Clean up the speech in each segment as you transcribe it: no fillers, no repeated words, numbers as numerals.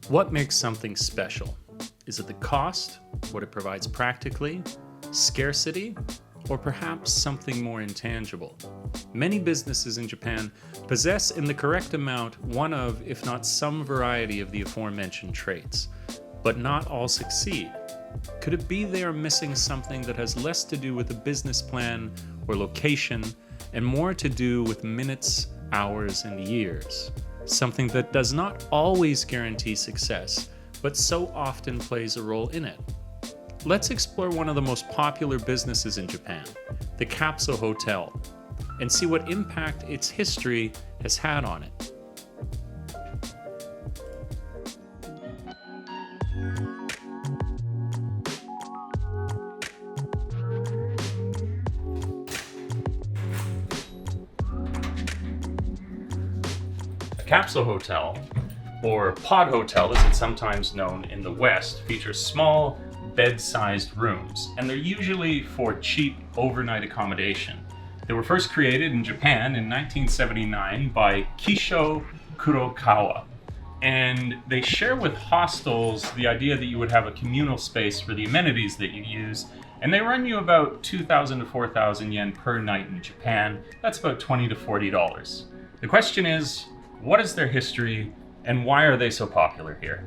What makes something special? Is it the cost, what it provides practically, scarcity, or perhaps something more intangible? Many businesses in Japan possess in the correct amount one of, if not some variety of the aforementioned traits, but not all succeed. Could it be they are missing something that has less to do with a business plan or location and more to do with minutes, hours, and years? Something that does not always guarantee success, but so often plays a role in it. Let's explore one of the most popular businesses in Japan, the Capsule Hotel, and see what impact its history has had on it. Capsule Hotel, or Pod Hotel as it's sometimes known in the West, features small, bed-sized rooms, and they're usually for cheap overnight accommodation. They were first created in Japan in 1979 by Kisho Kurokawa, and they share with hostels the idea that you would have a communal space for the amenities that you use, and they run you about 2,000 to 4,000 yen per night in Japan. That's about $20 to $40. The question is, what is their history, and why are they so popular here?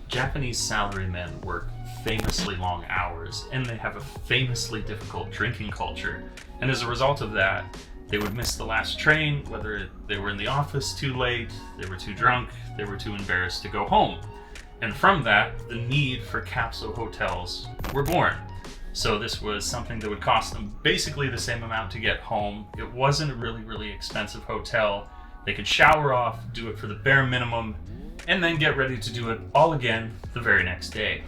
Japanese salarymen work famously long hours, and they have a famously difficult drinking culture. And as a result of that, they would miss the last train, whether they were in the office too late, they were too drunk, they were too embarrassed to go home. And from that, the need for capsule hotels were born. So this was something that would cost them basically the same amount to get home. It wasn't a really expensive hotel. They could shower off, do it for the bare minimum, and then get ready to do it all again the very next day.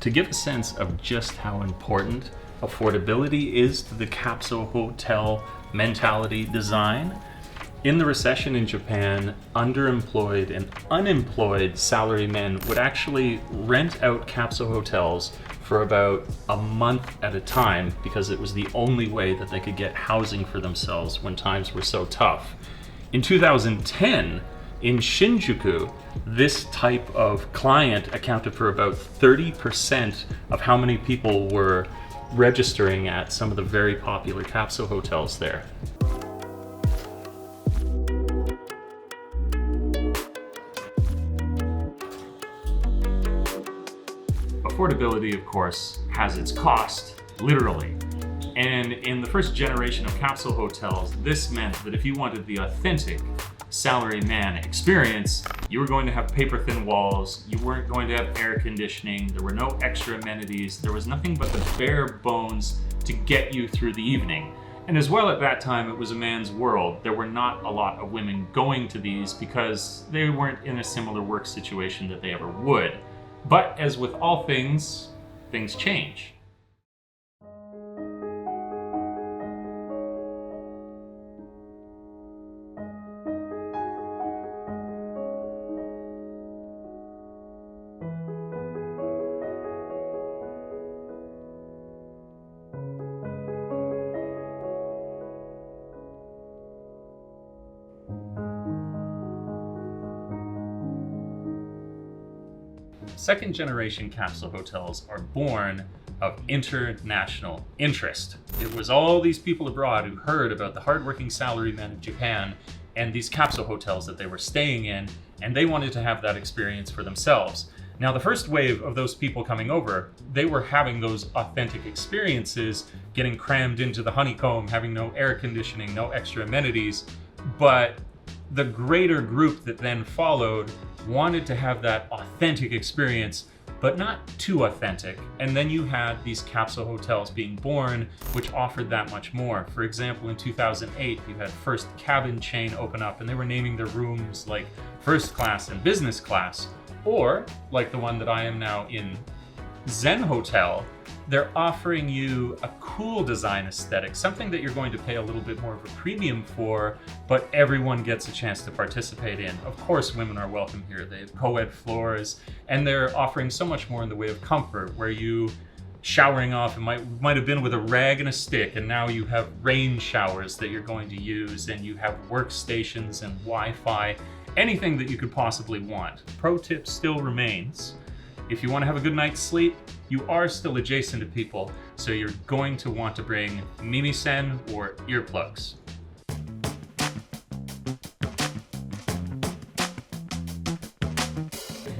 To give a sense of just how important affordability is to the capsule hotel mentality design, in the recession in Japan, underemployed and unemployed salarymen would actually rent out capsule hotels for about a month at a time because it was the only way that they could get housing for themselves when times were so tough. In 2010, in Shinjuku, this type of client accounted for about 30% of how many people were registering at some of the very popular capsule hotels there. Affordability, of course, has its cost, literally. And in the first generation of capsule hotels, this meant that if you wanted the authentic salaryman experience, you were going to have paper-thin walls, you weren't going to have air conditioning, there were no extra amenities, there was nothing but the bare bones to get you through the evening. And as well, at that time, it was a man's world. There were not a lot of women going to these because they weren't in a similar work situation that they ever would. But as with all things, things change. Second generation capsule hotels are born of international interest. It was all these people abroad who heard about the hardworking salarymen of Japan and these capsule hotels that they were staying in, and they wanted to have that experience for themselves. Now, the first wave of those people coming over, they were having those authentic experiences, getting crammed into the honeycomb, having no air conditioning, no extra amenities. But the greater group that then followed wanted to have that authentic experience, but not too authentic. And then you had these capsule hotels being born, which offered that much more. For example, in 2008, you had First Cabin Chain open up, and they were naming their rooms like first class and business class. Or, like the one that I am now in, Zen Hotel, they're offering you a cool design aesthetic, something that you're going to pay a little bit more of a premium for, but everyone gets a chance to participate in. Of course, women are welcome here. They have co-ed floors, and they're offering so much more in the way of comfort, where you showering off, it might have been with a rag and a stick, and now you have rain showers that you're going to use, and you have workstations and Wi-Fi, anything that you could possibly want. Pro tip still remains: if you want to have a good night's sleep, you are still adjacent to people, so you're going to want to bring Mimi-sen or earplugs.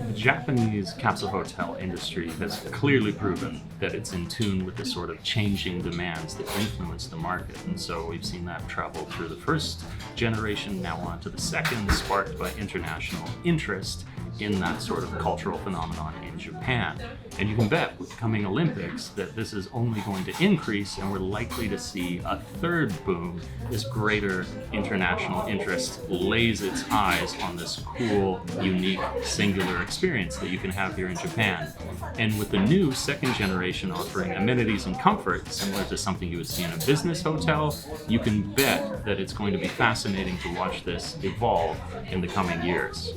The Japanese capsule hotel industry has clearly proven that it's in tune with the sort of changing demands that influence the market. And so we've seen that travel through the first generation, now on to the second, sparked by international interest in that sort of cultural phenomenon in Japan. And you can bet with the coming Olympics that this is only going to increase, and we're likely to see a third boom as greater international interest lays its eyes on this cool, unique, singular experience that you can have here in Japan. And with the new second generation offering amenities and comfort similar to something you would see in a business hotel, you can bet that it's going to be fascinating to watch this evolve in the coming years.